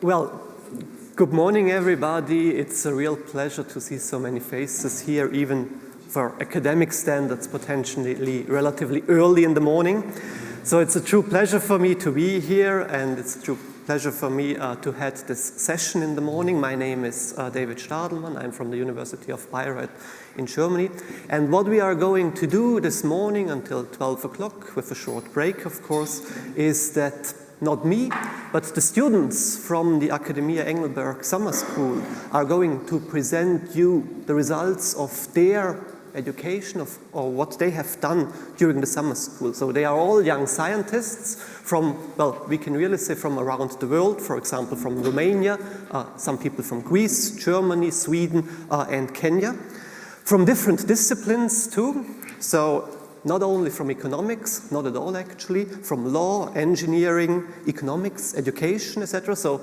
Well, good morning, everybody. It's a real pleasure to see so many faces here, even for academic standards, potentially relatively early in the morning. So it's a true pleasure for me to be here, and it's a true pleasure for me to head this session in the morning. My name is David Stadelmann. I'm from the University of Bayreuth in Germany. And what we are going to do this morning until 12 o'clock, with a short break, of course, is that not me, but the students from the Academia Engelberg Summer School are going to present you the results of their education or what they have done during the summer school. So they are all young scientists from, well, we can really say from around the world, for example, from Romania, some people from Greece, Germany, Sweden, and Kenya, from different disciplines too. So not only from economics, not at all actually, from law, engineering, economics, education, etc. So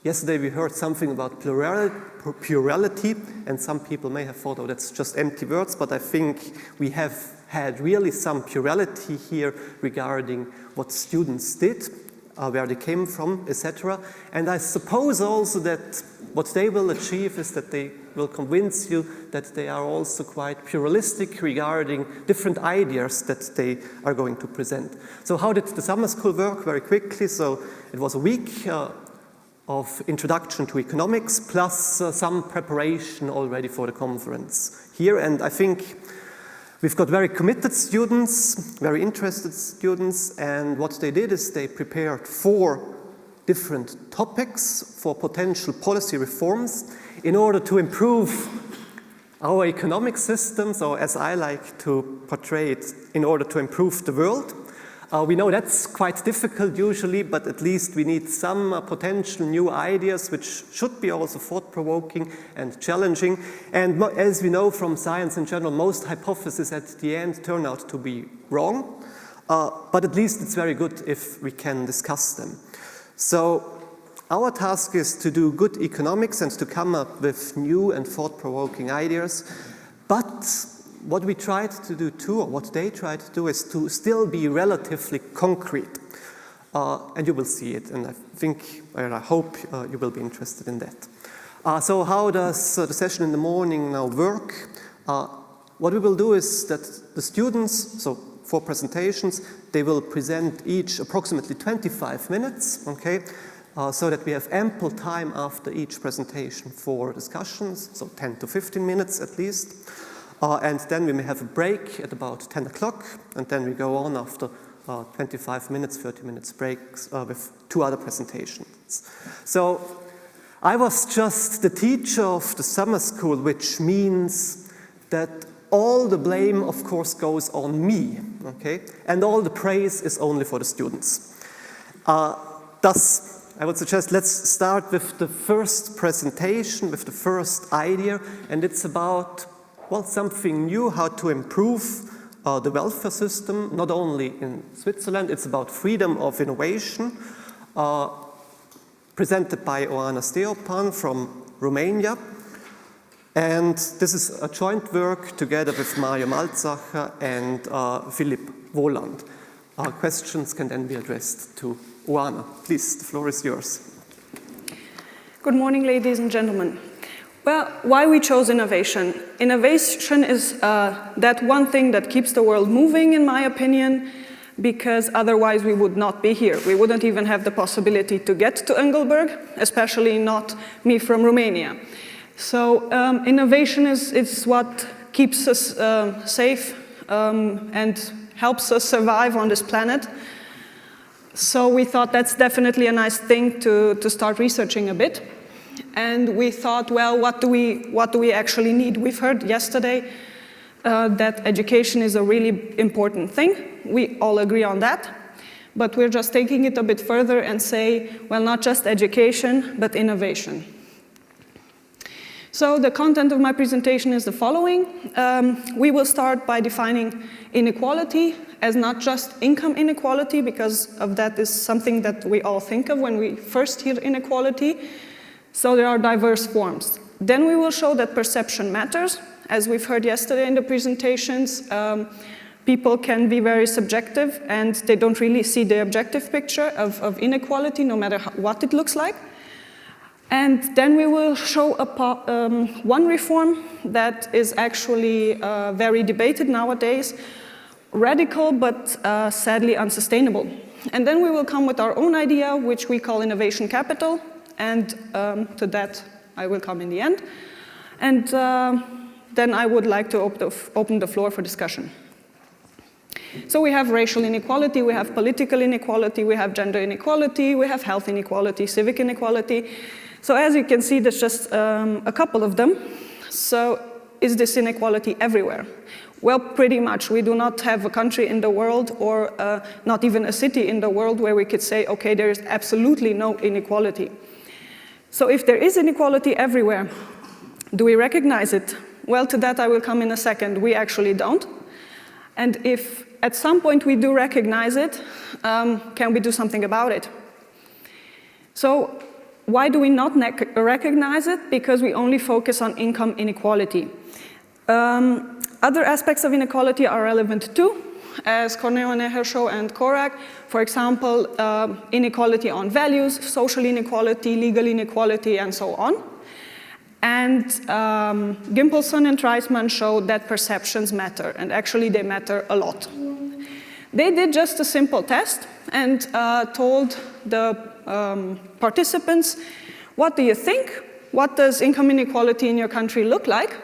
yesterday we heard something about plurality, and some people may have thought, oh, that's just empty words, but I think we have had really some plurality here regarding what students did, where they came from, etc. And I suppose also that what they will achieve is that they will convince you that they are also quite pluralistic regarding different ideas that they are going to present. So how did the summer school work? Very quickly. So it was a week of introduction to economics plus some preparation already for the conference here. And I think we've got very committed students, very interested students, and what they did is they prepared 4 different topics for potential policy reforms in order to improve our economic systems, or as I like to portray it, in order to improve the world. We know that's quite difficult usually, but at least we need some potential new ideas which should be also thought-provoking and challenging. And as we know from science in general, most hypotheses at the end turn out to be wrong, but at least it's very good if we can discuss them. So our task is to do good economics and to come up with new and thought-provoking ideas, but what we tried to do too, or what they tried to do, is to still be relatively concrete. And you will see it, and I think, and I hope you will be interested in that. So how does the session in the morning now work? What we will do is that the students, so 4 presentations, they will present each approximately 25 minutes, okay? So that we have ample time after each presentation for discussions, so 10 to 15 minutes at least. And then we may have a break at about 10 o'clock, and then we go on after 25 minutes, 30 minutes breaks with 2 other presentations. So I was just the teacher of the summer school, which means that all the blame, of course, goes on me, okay? And all the praise is only for the students. Thus, I would suggest let's start with the first presentation, with the first idea, and it's about, well, something new, how to improve the welfare system, not only in Switzerland. It's about freedom of innovation, presented by Oana Steopan from Romania. And this is a joint work together with Mario Malzacher and Philipp Wohland. Questions can then be addressed to Oana. Please, the floor is yours. Good morning, ladies and gentlemen. Well, why we chose innovation? Innovation is that one thing that keeps the world moving, in my opinion, because otherwise we would not be here. We wouldn't even have the possibility to get to Engelberg, especially not me from Romania. So innovation is what keeps us safe and helps us survive on this planet. So we thought that's definitely a nice thing to start researching a bit. And we thought, well, what do we actually need? We've heard yesterday that education is a really important thing. We all agree on that. But we're just taking it a bit further and say, well, not just education, but innovation. So the content of my presentation is the following. We will start by defining inequality as not just income inequality, because of that is something that we all think of when we first hear inequality. So there are diverse forms. Then we will show that perception matters. As we've heard yesterday in the presentations, people can be very subjective and they don't really see the objective picture of inequality, no matter what it looks like. And then we will show one reform that is actually very debated nowadays, radical but sadly unsustainable. And then we will come with our own idea, which we call innovation capital, and to that I will come in the end. And then I would like to open the floor for discussion. So we have racial inequality, we have political inequality, we have gender inequality, we have health inequality, civic inequality. So as you can see, there's just a couple of them. So is this inequality everywhere? Well, pretty much. We do not have a country in the world or not even a city in the world where we could say, okay, there is absolutely no inequality. So if there is inequality everywhere, do we recognize it? Well, to that I will come in a second. We actually don't. And if at some point we do recognize it, can we do something about it? So why do we not recognize it? Because we only focus on income inequality. Other aspects of inequality are relevant too, as Corneo Nehershow and Korak. For example, inequality on values, social inequality, legal inequality, and so on. And Gimpelson and Treisman showed that perceptions matter, and actually they matter a lot. They did just a simple test and told the participants, what do you think? What does income inequality in your country look like?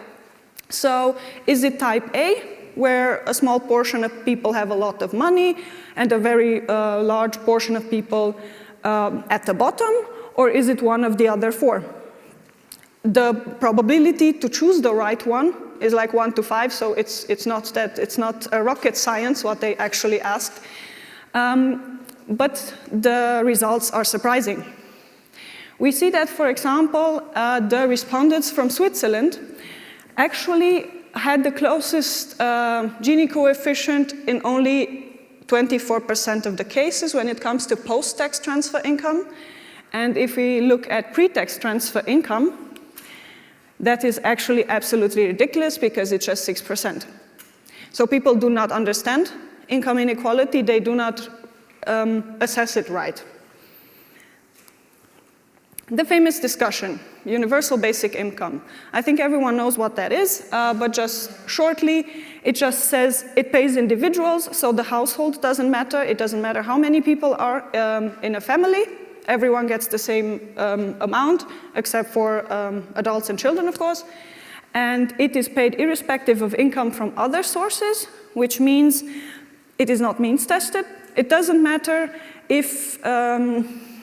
So is it type A, where a small portion of people have a lot of money and a very large portion of people at the bottom, or is it one of the other four? The probability to choose the right one is like 1 to 5, so it's not a rocket science what they actually asked. But the results are surprising. We see that, for example, the respondents from Switzerland actually had the closest Gini coefficient in only 24% of the cases when it comes to post-tax transfer income. And if we look at pre-tax transfer income, that is actually absolutely ridiculous because it's just 6%. So people do not understand income inequality, they do not assess it right. The famous discussion, universal basic income. I think everyone knows what that is, but just shortly, it just says it pays individuals, so the household doesn't matter. It doesn't matter how many people are in a family. Everyone gets the same amount, except for adults and children, of course. And it is paid irrespective of income from other sources, which means it is not means tested. It doesn't matter if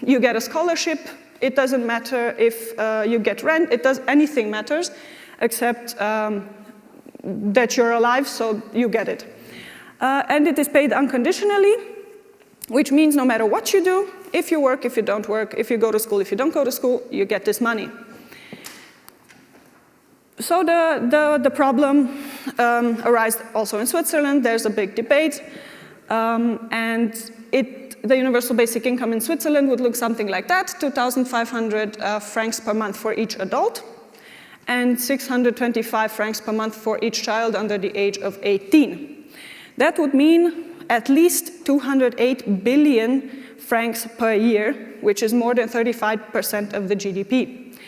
you get a scholarship. It doesn't matter if you get rent. Anything matters, except that you're alive, so you get it. And it is paid unconditionally, which means no matter what you do, if you work, if you don't work, if you go to school, if you don't go to school, you get this money. So the problem arises also in Switzerland. There's a big debate, and the universal basic income in Switzerland would look something like that, 2,500 francs per month for each adult, and 625 francs per month for each child under the age of 18. That would mean at least 208 billion francs per year, which is more than 35% of the GDP.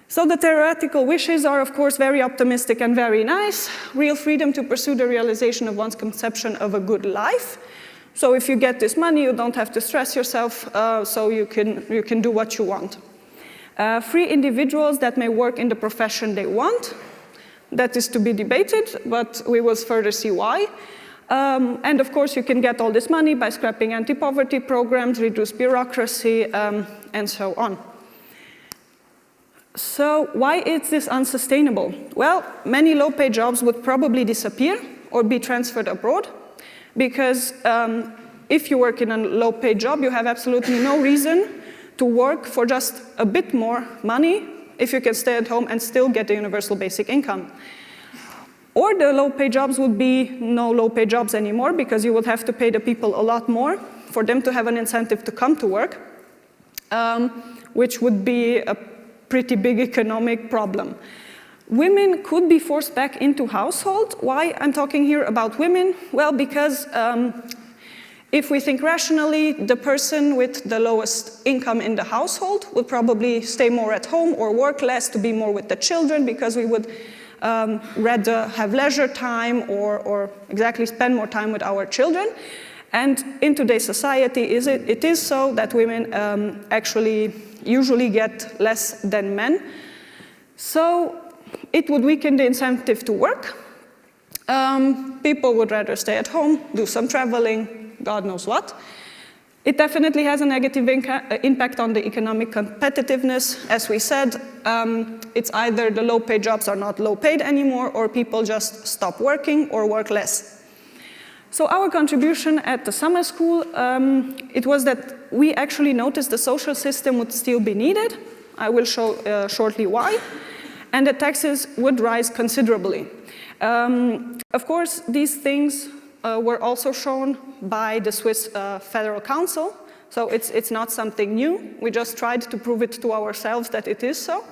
So the theoretical wishes are, of course, very optimistic and very nice. Real freedom to pursue the realization of one's conception of a good life. So if you get this money, you don't have to stress yourself, so you can do what you want. Free individuals that may work in the profession they want. That is to be debated, but we will further see why. And of course, you can get all this money by scrapping anti-poverty programs, reduce bureaucracy, and so on. So why is this unsustainable? Well, many low-paid jobs would probably disappear or be transferred abroad, because if you work in a low-paid job, you have absolutely no reason to work for just a bit more money if you can stay at home and still get the universal basic income. Or the low-paid jobs would be no low-paid jobs anymore, because you would have to pay the people a lot more for them to have an incentive to come to work, which would be a pretty big economic problem. Women could be forced back into household. Why I'm talking here about women? Well, because if we think rationally, the person with the lowest income in the household would probably stay more at home or work less to be more with the children, because we would rather have leisure time or exactly spend more time with our children. And in today's society, it is so that women actually usually get less than men. So it would weaken the incentive to work. People would rather stay at home, do some traveling, God knows what. It definitely has a negative impact on the economic competitiveness. As we said, it's either the low-paid jobs are not low-paid anymore, or people just stop working or work less. So our contribution at the summer school, it was that we actually noticed the social system would still be needed. I will show shortly why. And the taxes would rise considerably. Of course, these things were also shown by the Swiss Federal Council, so it's not something new. We just tried to prove it to ourselves that it is so.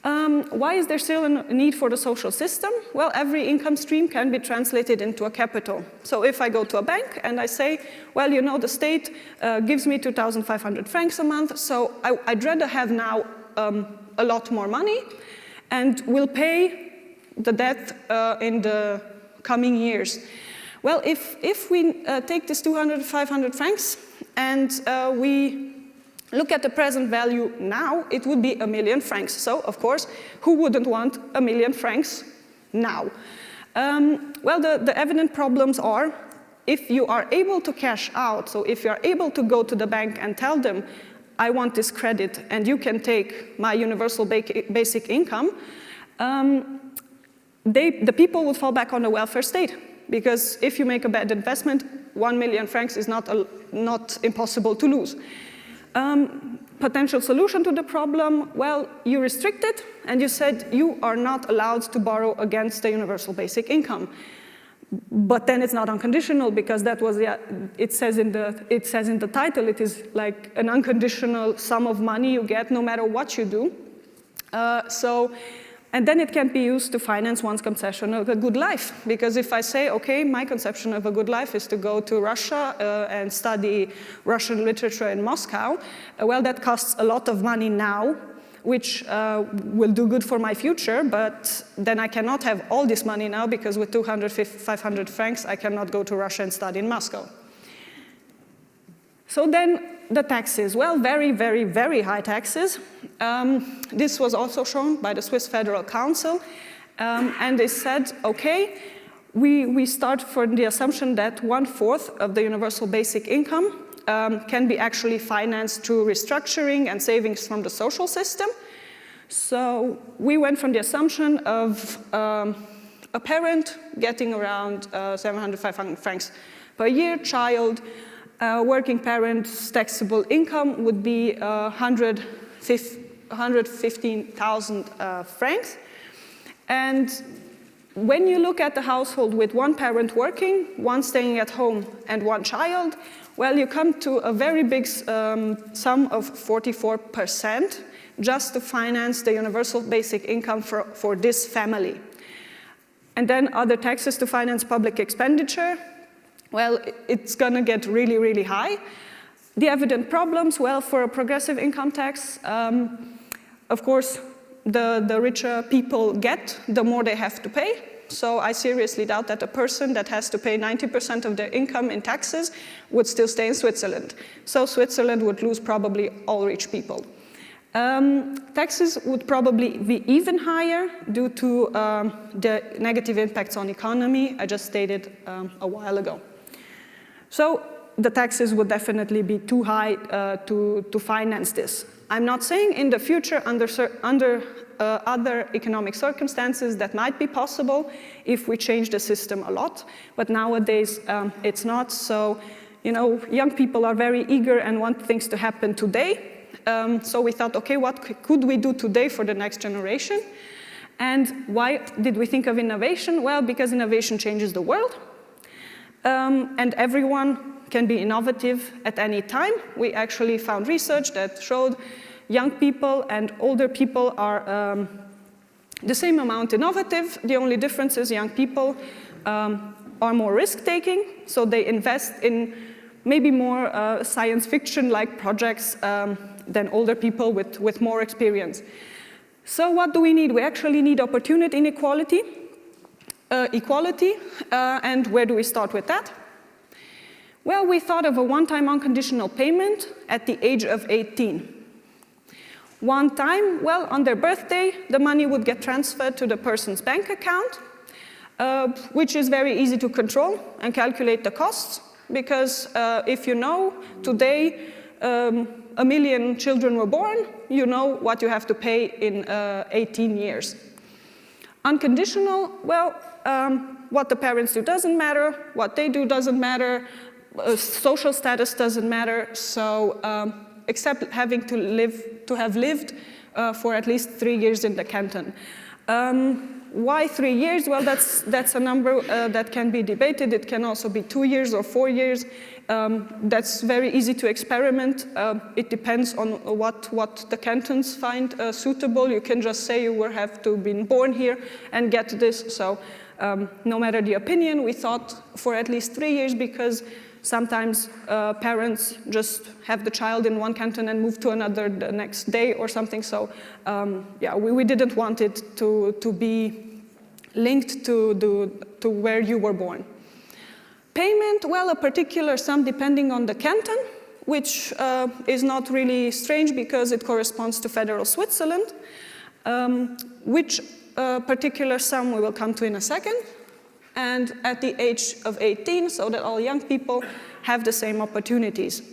Why is there still a need for the social system? Well, every income stream can be translated into a capital. So if I go to a bank and I say, well, you know, the state gives me 2,500 francs a month, so I'd rather have now a lot more money and will pay the debt in the coming years. Well, if we take this 500 francs and we look at the present value now, it would be 1 million francs. So, of course, who wouldn't want 1 million francs now? Well, the evident problems are, if you are able to cash out, so if you are able to go to the bank and tell them, I want this credit and you can take my universal basic income, the people would fall back on the welfare state. Because if you make a bad investment, 1 million francs is not impossible to lose. Potential solution to the problem, well, you restrict it, and you said you are not allowed to borrow against the universal basic income. But then it's not unconditional, because that was it says in the title, it is like an unconditional sum of money you get no matter what you do. And then it can be used to finance one's conception of a good life. Because if I say, okay, my conception of a good life is to go to Russia and study Russian literature in Moscow, well, that costs a lot of money now, which will do good for my future, but then I cannot have all this money now, because with 500 francs, I cannot go to Russia and study in Moscow. So then, the taxes, well, very, very, very high taxes. This was also shown by the Swiss Federal Council, and they said, okay, we start from the assumption that 1/4 of the universal basic income can be actually financed through restructuring and savings from the social system. So we went from the assumption of a parent getting around 700, 500 francs per year, child, working parent's taxable income would be 115,000 francs. And when you look at the household with one parent working, one staying at home, and one child, well, you come to a very big sum of 44% just to finance the universal basic income for this family. And then other taxes to finance public expenditure. Well, it's going to get really, really high. The evident problems, well, for a progressive income tax, of course, the richer people get, the more they have to pay. So I seriously doubt that a person that has to pay 90% of their income in taxes would still stay in Switzerland. So Switzerland would lose probably all rich people. Taxes would probably be even higher due to the negative impacts on economy I just stated a while ago. So the taxes would definitely be too high to finance this. I'm not saying in the future under other economic circumstances that might be possible if we change the system a lot, but nowadays it's not. So, you know, young people are very eager and want things to happen today. So we thought, okay, what could we do today for the next generation? And why did we think of innovation? Well, because innovation changes the world. And everyone can be innovative at any time. We actually found research that showed young people and older people are the same amount innovative. The only difference is young people are more risk-taking, so they invest in maybe more science fiction-like projects than older people with more experience. So what do we need? We actually need opportunity inequality, equality, and where do we start with that? Well, we thought of a one-time unconditional payment at the age of 18. One time, well, on their birthday, the money would get transferred to the person's bank account, which is very easy to control and calculate the costs, because if you know today 1 million children were born, you know what you have to pay in 18 years. Unconditional, well, what the parents do doesn't matter, what they do doesn't matter, social status doesn't matter, so except having to have lived for at least 3 years in the canton. Why 3 years? Well, that's a number that can be debated. It can also be 2 years or 4 years. That's very easy to experiment. It depends on what the cantons find suitable. You can just say you will have to have been born here and get this. So no matter the opinion, we thought for at least 3 years, because sometimes parents just have the child in one canton and move to another the next day or something. So yeah, we didn't want it to be linked to where you were born. Payment, well, a particular sum depending on the canton, which is not really strange because it corresponds to federal Switzerland. Which particular sum we will come to in a second. And at the age of 18, so that all young people have the same opportunities.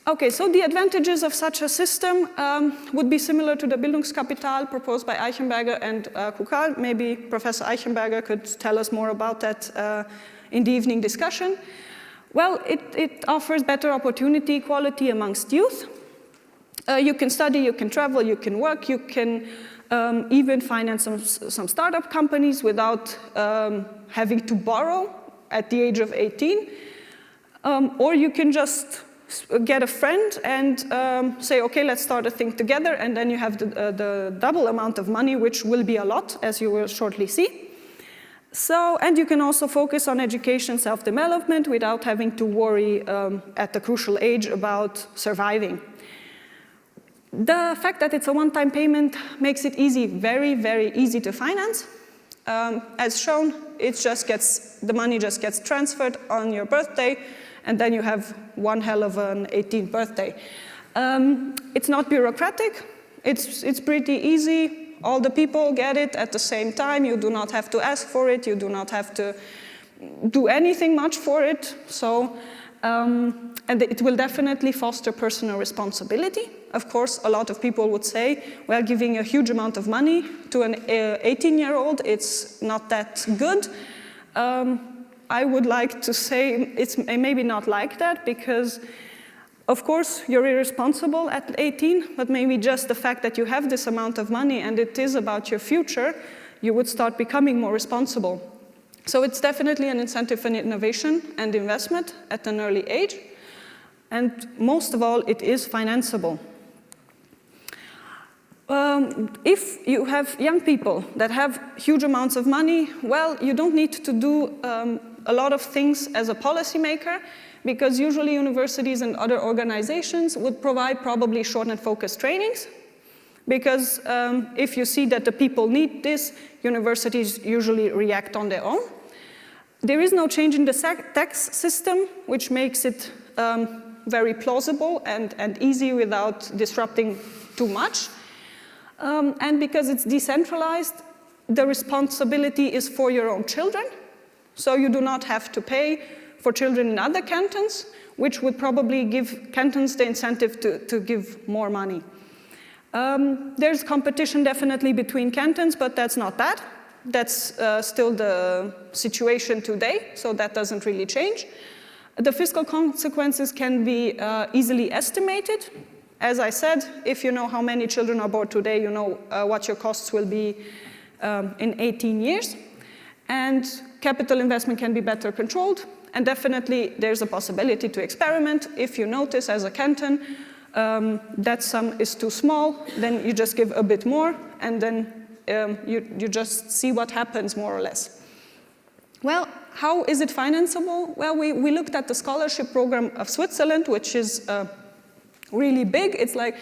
Okay, so the advantages of such a system would be similar to the Bildungskapital proposed by Eichenberger and Kukal. Maybe Professor Eichenberger could tell us more about that in the evening discussion. Well, it offers better opportunity equality amongst youth. You can study, you can travel, you can work, you can even finance some startup companies without having to borrow at the age of 18. Or you can just get a friend and say, okay, let's start a thing together, and then you have the double amount of money, which will be a lot, as you will shortly see. So, and you can also focus on education, self-development, without having to worry at the crucial age about surviving. The fact that it's a one-time payment makes it easy, very, very easy to finance. As shown, the money just gets transferred on your birthday, and then you have one hell of an 18th birthday. It's not bureaucratic. It's pretty easy. All the people get it at the same time. You do not have to ask for it. You do not have to do anything much for it. So, and it will definitely foster personal responsibility. Of course, a lot of people would say, well, giving a huge amount of money to an 18-year-old, it's not that good. I would like to say it's maybe not like that, because of course you're irresponsible at 18, but maybe just the fact that you have this amount of money and it is about your future, you would start becoming more responsible. So it's definitely an incentive for innovation and investment at an early age. And most of all, it is financeable. If you have young people that have huge amounts of money, well, you don't need to do a lot of things as a policymaker, because usually universities and other organizations would provide probably short and focused trainings. Because if you see that the people need this, universities usually react on their own. There is no change in the tax system, which makes it very plausible and easy without disrupting too much. And because it's decentralized, the responsibility is for your own children. So you do not have to pay for children in other cantons, which would probably give cantons the incentive to give more money. There's competition definitely between cantons, but that's not that. That's still the situation today, so that doesn't really change. The fiscal consequences can be easily estimated. As I said, if you know how many children are born today, you know what your costs will be in 18 years. And capital investment can be better controlled. And definitely, there's a possibility to experiment. If you notice as a canton, that sum is too small, then you just give a bit more, and then you just see what happens, more or less. Well, how is it financeable? Well, we looked at the scholarship program of Switzerland, which is really big. It's like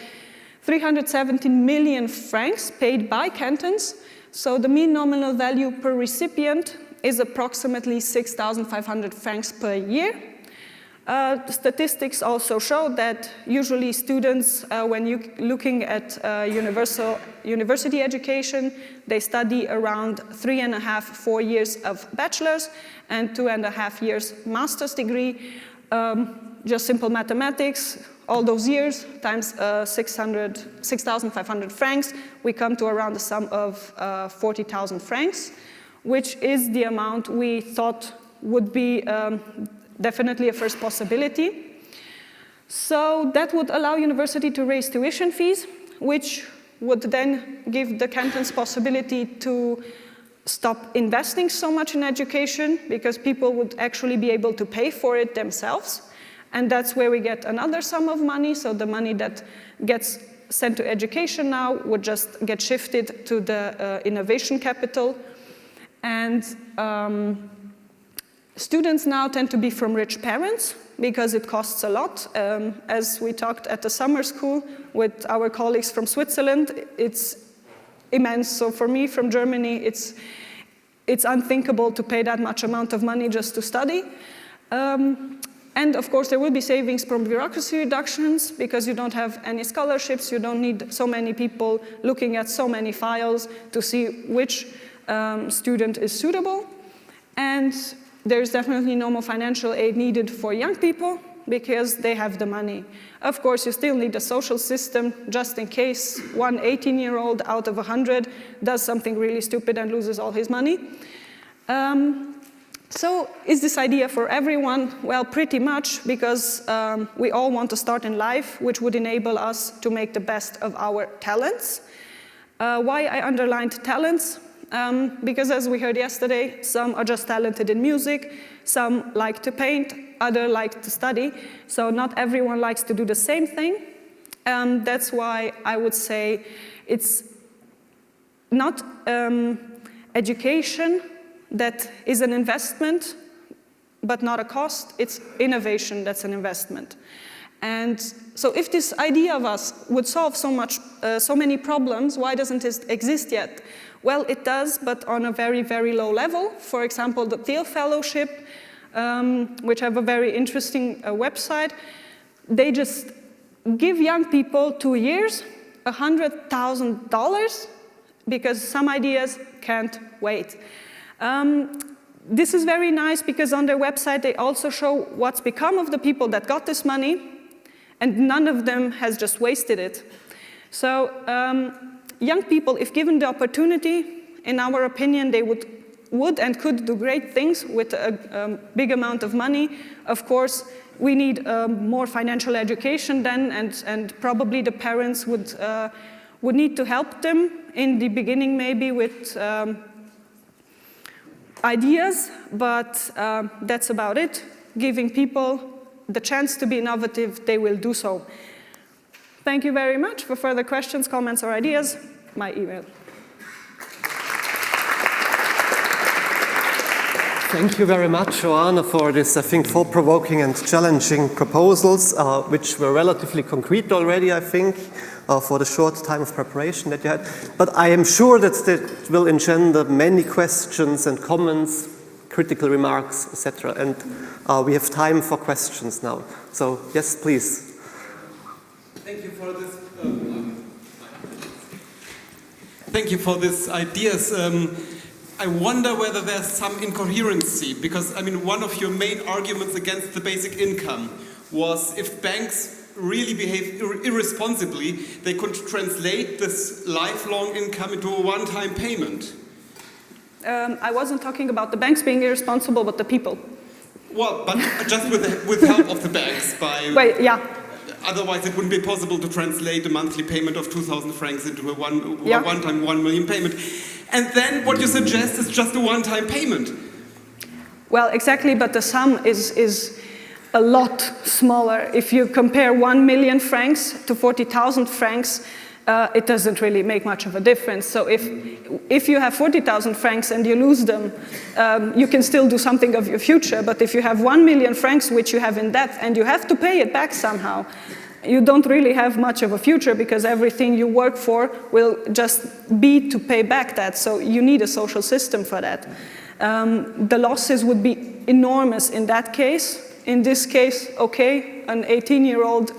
317 million francs paid by cantons. So the mean nominal value per recipient is approximately 6,500 francs per year. Statistics also show that usually students, when you're looking at university education, they study around 3.5, 4 years of bachelor's and 2.5 years master's degree. Just simple mathematics, all those years times 6,500 francs, we come to around a sum of 40,000 francs, which is the amount we thought would be definitely a first possibility. So that would allow university to raise tuition fees, which would then give the cantons possibility to stop investing so much in education, because people would actually be able to pay for it themselves. And that's where we get another sum of money. So the money that gets sent to education now would just get shifted to the innovation capital. And students now tend to be from rich parents because it costs a lot. As we talked at the summer school with our colleagues from Switzerland, it's immense. So for me from Germany, it's unthinkable to pay that much amount of money just to study. And of course, there will be savings from bureaucracy reductions because you don't have any scholarships, you don't need so many people looking at so many files to see which student is suitable. And there's definitely no more financial aid needed for young people because they have the money. Of course, you still need a social system just in case one 18-year-old out of 100 does something really stupid and loses all his money. So is this idea for everyone? Well, pretty much, because we all want to start in life, which would enable us to make the best of our talents. Why I underlined talents? Because as we heard yesterday, some are just talented in music, some like to paint, others like to study. So not everyone likes to do the same thing. That's why I would say it's not education that is an investment, but not a cost. It's innovation that's an investment. And so if this idea of us would solve so many problems, why doesn't it exist yet? Well, it does, but on a very, very low level. For example, the Thiel Fellowship, which have a very interesting website, they just give young people 2 years, $100,000, because some ideas can't wait. This is very nice because on their website they also show what's become of the people that got this money, and none of them has just wasted it. So young people, if given the opportunity, in our opinion, they would and could do great things with a big amount of money. Of course, we need more financial education then, and probably the parents would need to help them in the beginning maybe with ideas, but that's about it. Giving people the chance to be innovative, they will do so. Thank you very much. For further questions, comments, or ideas, my email. Thank you very much, Joanna, for this, I think, thought-provoking and challenging proposals, which were relatively concrete already, I think, for the short time of preparation that you had. But I am sure that it will engender many questions and comments, critical remarks, etc. And we have time for questions now. So, yes, please. Thank you for this. Thank you for these ideas. I wonder whether there's some incoherency, because I mean, one of your main arguments against the basic income was if banks really behave irresponsibly, they could translate this lifelong income into a one-time payment. I wasn't talking about the banks being irresponsible, but the people. Well, but just with help of the banks. Wait, yeah. Otherwise, it wouldn't be possible to translate a monthly payment of 2,000 francs into a one-time 1 million payment. And then what you suggest is just a one-time payment. Well, exactly, but the sum is a lot smaller. If you compare 1 million francs to 40,000 francs, it doesn't really make much of a difference. So if you have 40,000 francs and you lose them, you can still do something of your future. But if you have 1 million francs which you have in debt and you have to pay it back somehow, you don't really have much of a future because everything you work for will just be to pay back that. So you need a social system for that. The losses would be enormous in that case. In this case, okay, an 18-year-old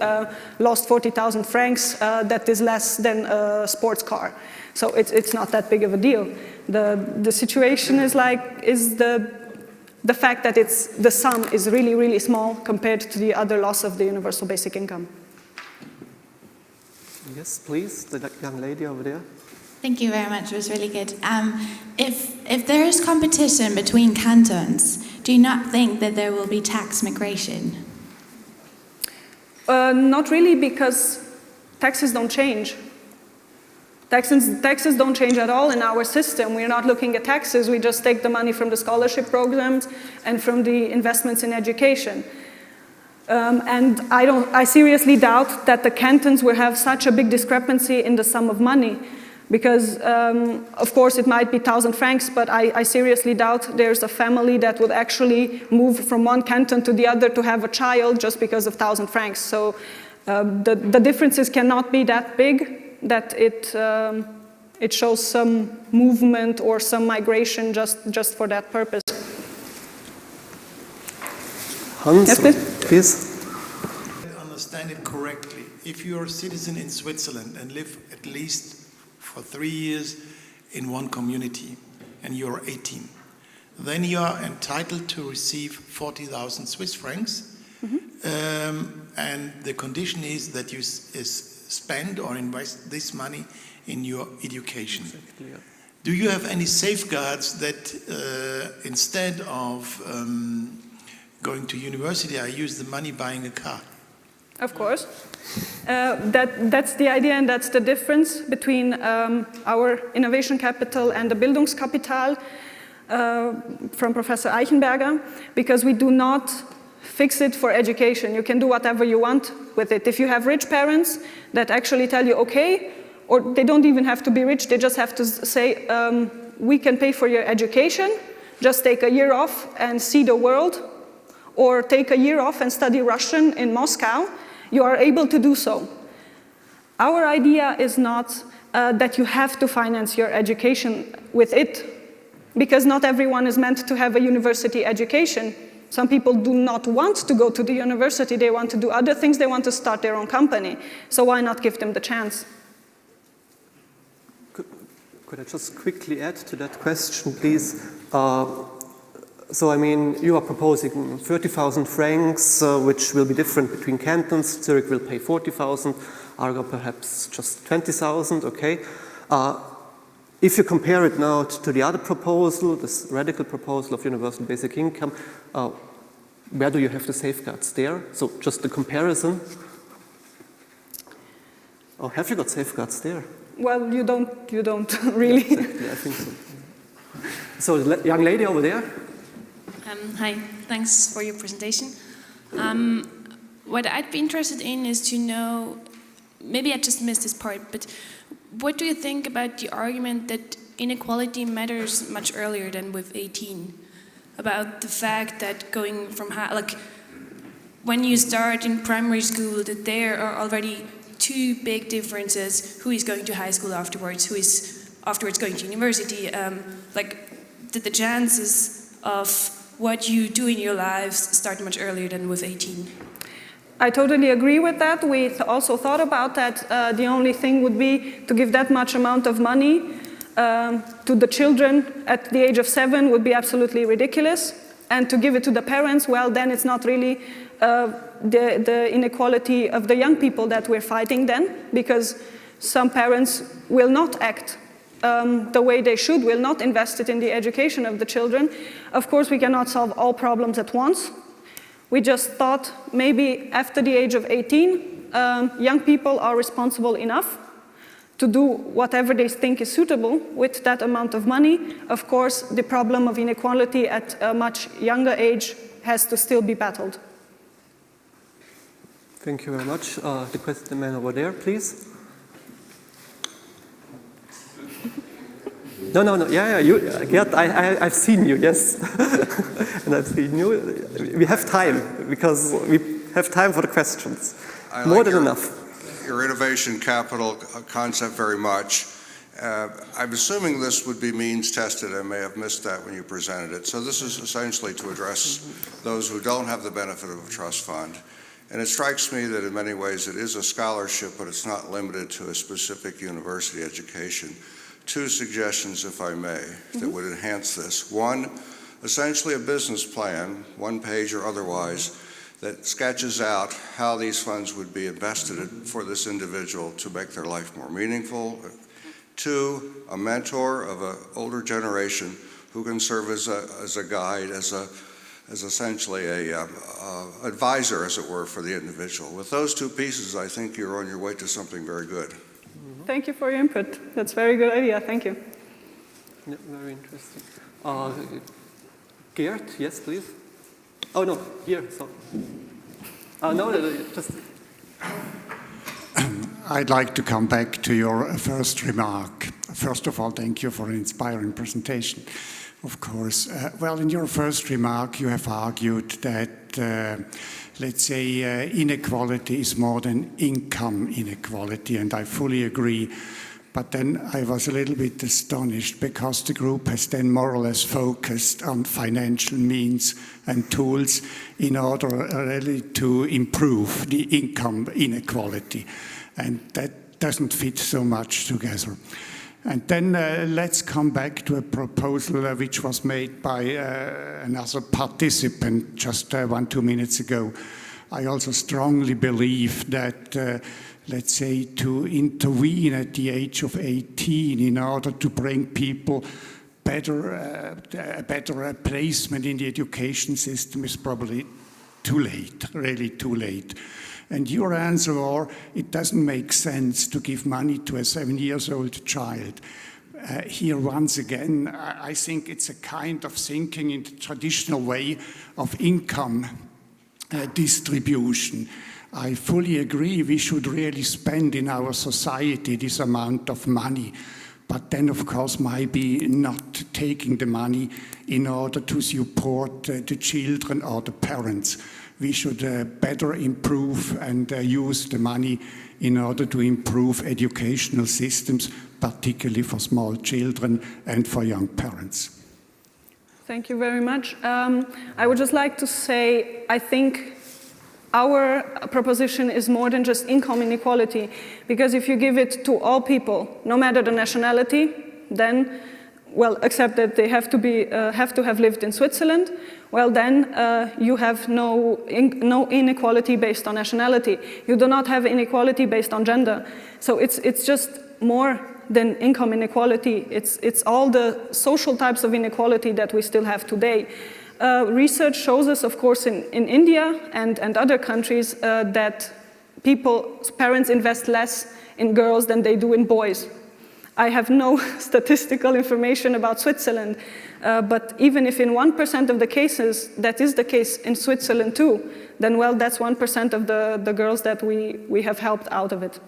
lost 40,000 francs. That is less than a sports car. So it's not that big of a deal. The situation is the fact that the sum is really, really small compared to the other loss of the universal basic income. Yes, please, the young lady over there. Thank you very much. It was really good. If there is competition between cantons, do you not think that there will be tax migration? Not really, because taxes don't change. Taxes don't change at all in our system. We're not looking at taxes. We just take the money from the scholarship programs and from the investments in education. And I seriously doubt that the cantons will have such a big discrepancy in the sum of money. Because, of course, it might be 1,000 francs, but I seriously doubt there's a family that would actually move from one canton to the other to have a child just because of 1,000 francs. So the differences cannot be that big that it shows some movement or some migration just for that purpose. Hans, yes, please. I understand it correctly. If you're a citizen in Switzerland and live at least for 3 years in one community and you're 18, then you are entitled to receive 40,000 Swiss francs. And the condition is that you spend or invest this money in your education. Exactly, yeah. Do you have any safeguards that instead of going to university, I use the money buying a car? Of course. That's the idea, and that's the difference between our innovation capital and the Bildungskapital from Professor Eichenberger, because we do not fix it for education. You can do whatever you want with it. If you have rich parents that actually tell you, okay, or they don't even have to be rich, they just have to say, we can pay for your education, just take a year off and see the world, or take a year off and study Russian in Moscow, you are able to do so. Our idea is not that you have to finance your education with it, because not everyone is meant to have a university education. Some people do not want to go to the university, they want to do other things, they want to start their own company. So why not give them the chance? Could I just quickly add to that question, please? So, I mean, you are proposing 30,000 francs, which will be different between cantons. Zurich will pay 40,000, Aargau perhaps just 20,000, okay? If you compare it now to the other proposal, this radical proposal of universal basic income, where do you have the safeguards there? So, just the comparison. Oh, have you got safeguards there? Well, you don't really. Yeah, exactly, I think so. So, the young lady over there. Hi, thanks for your presentation. What I'd be interested in is to know, maybe I just missed this part, but what do you think about the argument that inequality matters much earlier than with 18? About the fact that going from, when you start in primary school, that there are already two big differences, who is going to high school afterwards, who is afterwards going to university, the chances of what you do in your lives start much earlier than with 18. I totally agree with that. We also thought about that. The only thing would be to give that much amount of money to the children at the age of 7 would be absolutely ridiculous. And to give it to the parents, well, then it's not really the inequality of the young people that we're fighting then, because some parents will not act the way they should, will not invest it in the education of the children. Of course, we cannot solve all problems at once. We just thought maybe after the age of 18, young people are responsible enough to do whatever they think is suitable with that amount of money. Of course, the problem of inequality at a much younger age has to still be battled. Thank you very much. The man over there, please. No. Yeah. You, Gert, I've seen you. Yes, and I've seen you. We have time because we have time for the questions. More than enough. Your innovation capital concept very much. I'm assuming this would be means tested. I may have missed that when you presented it. So this is essentially to address those who don't have the benefit of a trust fund. And it strikes me that in many ways it is a scholarship, but it's not limited to a specific university education. Two suggestions, if I may, that would enhance this. One, essentially a business plan, one page or otherwise, that sketches out how these funds would be invested for this individual to make their life more meaningful. Two, a mentor of an older generation who can serve as a guide, as essentially a advisor, as it were, for the individual. With those two pieces, I think you're on your way to something very good. Thank you for your input. That's a very good idea. Thank you. Yeah, very interesting. Gert, yes, please. Oh, no, here, sorry. Just... I'd like to come back to your first remark. First of all, thank you for an inspiring presentation, of course. Well, in your first remark, you have argued that, let's say, inequality is more than income inequality, and I fully agree. But then I was a little bit astonished because the group has then more or less focused on financial means and tools in order really to improve the income inequality. And that doesn't fit so much together. And then let's come back to a proposal which was made by another participant just 1-2 minutes ago. I also strongly believe that let's say, to intervene at the age of 18 in order to bring people better placement in the education system is probably too late, really too late. And your answer was, it doesn't make sense to give money to a 7-year-old child. Here, once again, I think it's a kind of thinking in the traditional way of income distribution. I fully agree we should really spend in our society this amount of money, but then of course maybe not taking the money in order to support the children or the parents. We should better improve and use the money in order to improve educational systems, particularly for small children and for young parents. Thank you very much. I would just like to say, I think our proposition is more than just income inequality, because if you give it to all people, no matter the nationality, then, well, except that they have to have lived in Switzerland, well, then you have no inequality based on nationality. You do not have inequality based on gender. So it's just more than income inequality. It's all the social types of inequality that we still have today. Research shows us, of course, in India and other countries that parents invest less in girls than they do in boys. I have no statistical information about Switzerland, but even if in 1% of the cases that is the case in Switzerland too, then well, that's 1% of the girls that we have helped out of it.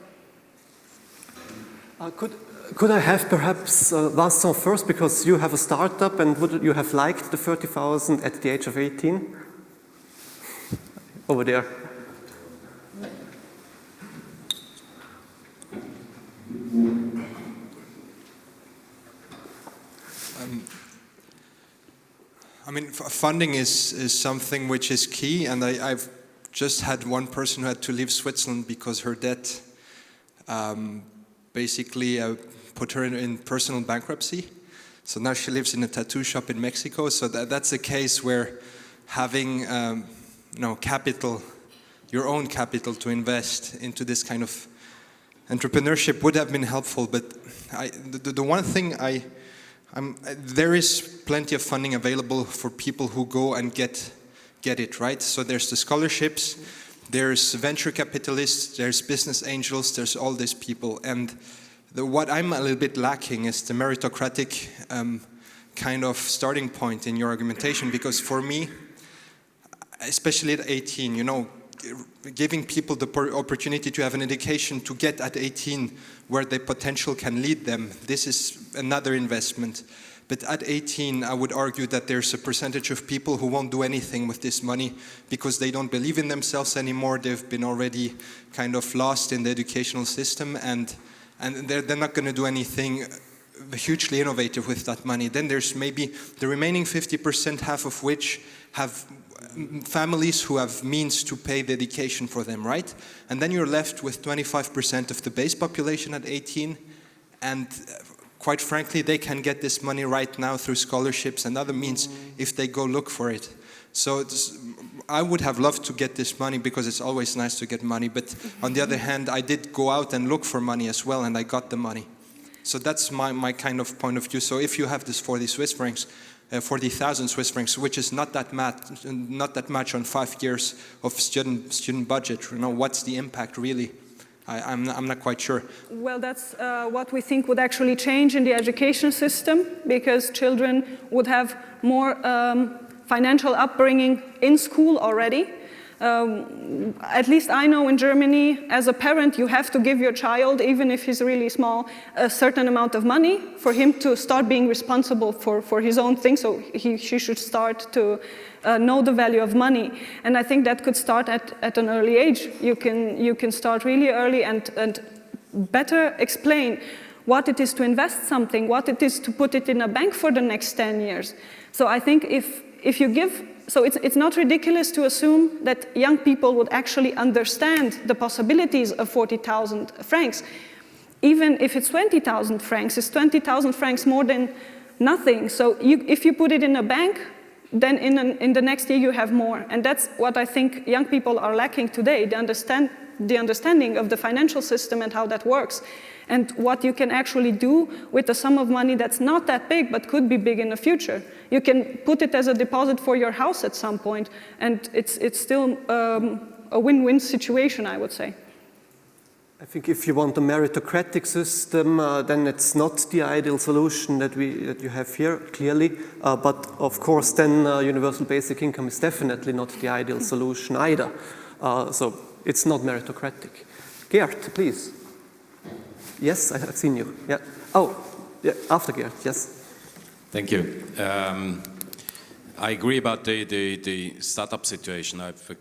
Could I have perhaps Vincent first, because you have a startup, and would you have liked the 30,000 at the age of 18? Over there. I mean, funding is something which is key, and I've just had one person who had to leave Switzerland because her debt basically put her in personal bankruptcy. So now she lives in a tattoo shop in Mexico. So that's a case where having capital, your own capital to invest into this kind of entrepreneurship would have been helpful. But the one thing there is plenty of funding available for people who go and get it, right? So there's the scholarships, there's venture capitalists, there's business angels, there's all these people. And what I'm a little bit lacking is the meritocratic kind of starting point in your argumentation, because for me, especially at 18, giving people the opportunity to have an education to get at 18 where their potential can lead them. This is another investment. But at 18, I would argue that there's a percentage of people who won't do anything with this money because they don't believe in themselves anymore. They've been already kind of lost in the educational system, and they're not going to do anything hugely innovative with that money. Then there's maybe the remaining 50%, half of which have families who have means to pay the education for them, right? And then you're left with 25% of the base population at 18, and quite frankly, they can get this money right now through scholarships and other means if they go look for it. So I would have loved to get this money because it's always nice to get money, but on the other hand, I did go out and look for money as well, and I got the money. So that's my kind of point of view. So if you have this 40,000 Swiss francs, which is not that much on 5 years of student budget, you know, what's the impact really? I'm not quite sure. Well, that's what we think would actually change in the education system, because children would have more financial upbringing in school already. At least I know in Germany, as a parent, you have to give your child, even if he's really small, a certain amount of money for him to start being responsible for his own thing. So she should start to know the value of money. And I think that could start at an early age. You can start really early and better explain what it is to invest something, what it is to put it in a bank for the next 10 years. So I think if you give, so it's not ridiculous to assume that young people would actually understand the possibilities of 40,000 francs. Even if it's 20,000 francs, it's 20,000 francs more than nothing. So if you put it in a bank, then in the next year you have more. And that's what I think young people are lacking today, the understanding of the financial system and how that works, and what you can actually do with a sum of money that's not that big but could be big in the future. You can put it as a deposit for your house at some point, and it's still a win-win situation, I would say. I think if you want a meritocratic system, then it's not the ideal solution that you have here, clearly. But of course, then universal basic income is definitely not the ideal solution either. So it's not meritocratic. Gert, please. Yes, I've seen you. Yeah. Oh, yeah. After Gert. Yes. Thank you. I agree about the startup situation. I've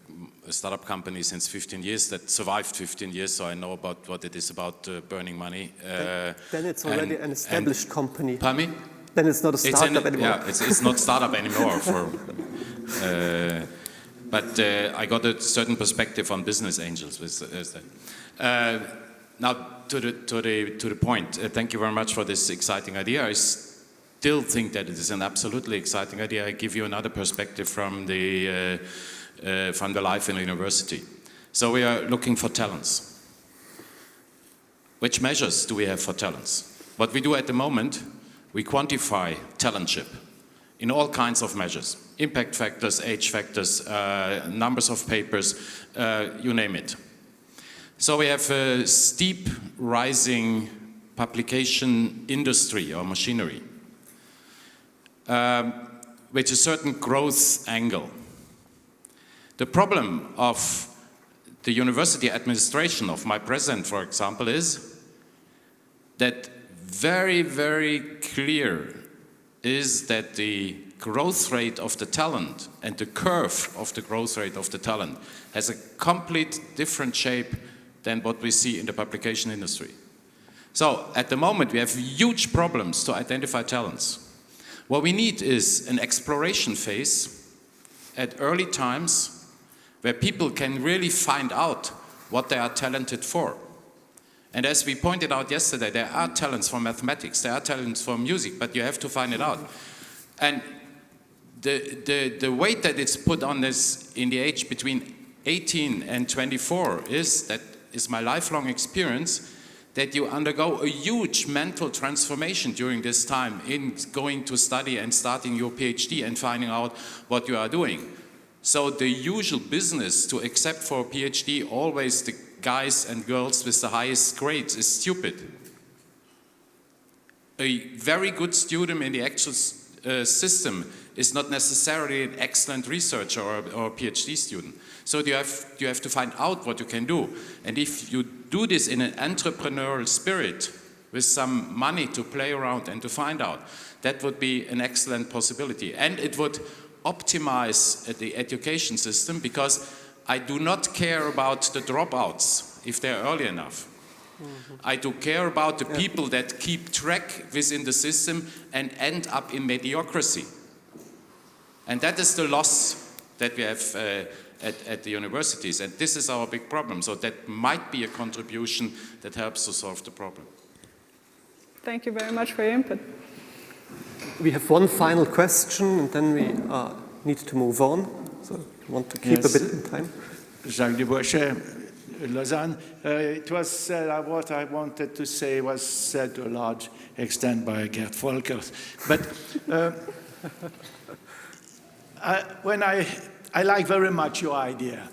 a startup company since 15 years that survived 15 years, so I know about what it is about burning money. Then it's already an established company. Pardon me? Then it's not a startup anymore. Yeah, it's not startup anymore. But I got a certain perspective on business angels with that. Now to the point. Thank you very much for this exciting idea. I still think that it is an absolutely exciting idea. I give you another perspective from the life in a university. So we are looking for talents. Which measures do we have for talents? What we do at the moment, we quantify talentship in all kinds of measures. Impact factors, age factors, numbers of papers, you name it. So we have a steep rising publication industry or machinery, with a certain growth angle. The problem of the university administration of my president, for example, is that very, very clear is that the growth rate of the talent and the curve of the growth rate of the talent has a complete different shape than what we see in the publication industry. So at the moment we have huge problems to identify talents. What we need is an exploration phase at early times where people can really find out what they are talented for. And as we pointed out yesterday, there are talents for mathematics, there are talents for music, but you have to find it out. And the weight that it's put on this in the age between 18 and 24 is my lifelong experience, that you undergo a huge mental transformation during this time in going to study and starting your PhD and finding out what you are doing. So the usual business to accept for a PhD always the guys and girls with the highest grades is stupid. A very good student in the actual system is not necessarily an excellent researcher or a PhD student. So you have to find out what you can do. And if you do this in an entrepreneurial spirit, with some money to play around and to find out, that would be an excellent possibility. And it would optimize the education system, because I do not care about the dropouts if they're early enough. I do care about the people that keep track within the system and end up in mediocrity. And that is the loss that we have at the universities. And this is our big problem. So that might be a contribution that helps to solve the problem. Thank you very much for your input. We have one final question, and then we need to move on. So I want to keep a bit in time. Jacques Dubochet, Lausanne. It was said, what I wanted to say was said to a large extent by Gerd Volkers. But I like very much your idea,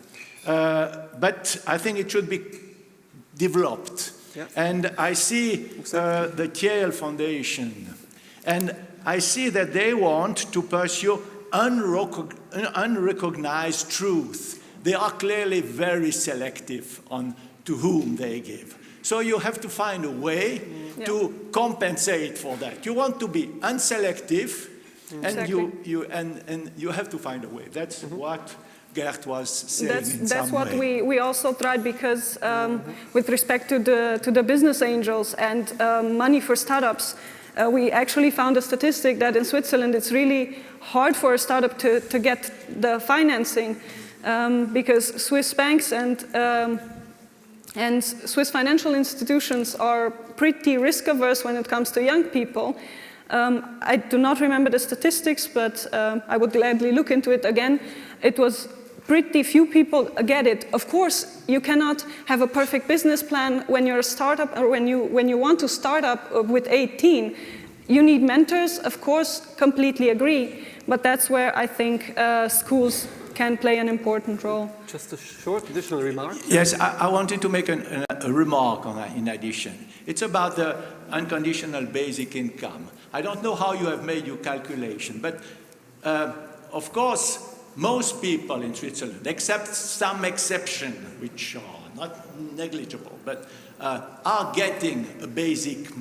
but I think it should be developed. Yeah. And I see the Thiel Foundation, and I see that they want to pursue unrecognized truth. They are clearly very selective on to whom they give. So you have to find a way to compensate for that. You want to be unselective, and you have to find a way. That's what Gert was saying. That's what we also tried, because with respect to the business angels and money for startups, we actually found a statistic that in Switzerland it's really hard for a startup to get the financing, because Swiss banks and Swiss financial institutions are pretty risk averse when it comes to young people. I do not remember the statistics, but I would gladly look into it again. It was pretty few people get it. Of course, you cannot have a perfect business plan when you're a startup, or when you want to start up with 18. You need mentors, of course, completely agree, but that's where I think schools can play an important role. Just a short additional remark. Yes, I wanted to make a remark on that in addition. It's about the unconditional basic income. I don't know how you have made your calculation, but of course, most people in Switzerland, except some exception, which are not negligible, but are getting a basic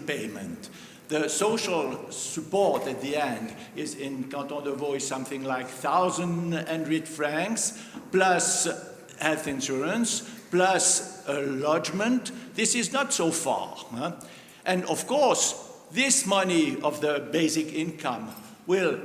payment. The social support at the end is in Canton de Vaud something like 1,100 francs, plus health insurance, plus a lodgement. This is not so far. Huh? And of course, this money of the basic income will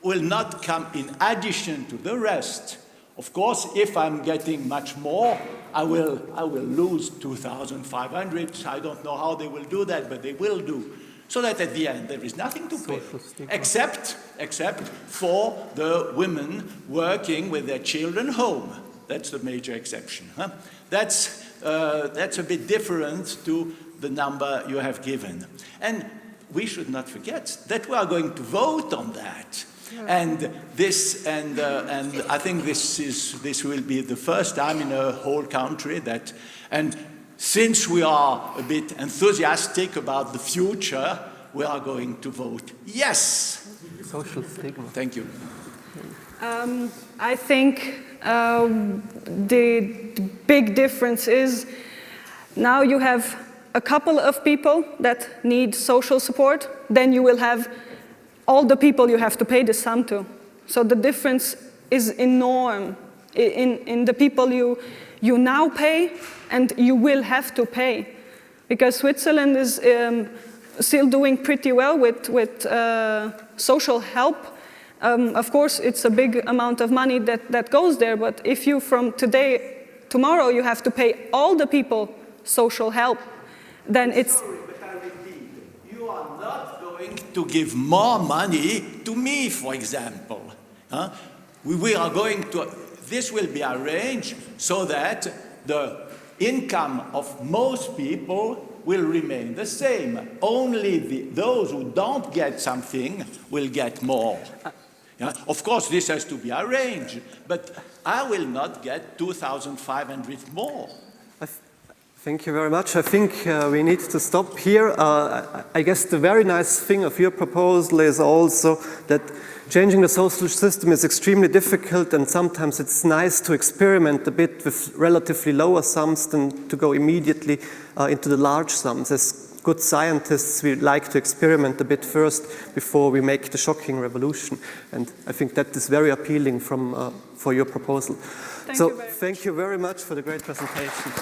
not come in addition to the rest. Of course, if I'm getting much more, I will lose 2,500. I don't know how they will do that, but they will do. So that at the end, there is nothing to pay, except for the women working with their children home. That's the major exception. Huh? That's a bit different to the number you have given. And we should not forget that we are going to vote on that. And I think this will be the first time in a whole country that, and since we are a bit enthusiastic about the future, we are going to vote yes. Social stigma. Thank you. I think the big difference is now you have a couple of people that need social support, then you will have all the people you have to pay the sum to. So the difference is enormous in the people you now pay and you will have to pay. Because Switzerland is still doing pretty well with social help. Of course, it's a big amount of money that goes there, but if you from tomorrow you have to pay all the people social help, then it's... Sorry, but I repeat, you are not going to give more money to me, for example. Huh? We are going to... This will be arranged so that the income of most people will remain the same. Only those who don't get something will get more. Yeah? Of course, this has to be arranged, but I will not get 2,500 more. I Thank you very much. I think we need to stop here. I guess the very nice thing of your proposal is also that changing the social system is extremely difficult, and sometimes it's nice to experiment a bit with relatively lower sums than to go immediately into the large sums. As good scientists, we like to experiment a bit first before we make the shocking revolution. And I think that is very appealing for your proposal. Thank you very much for the great presentation.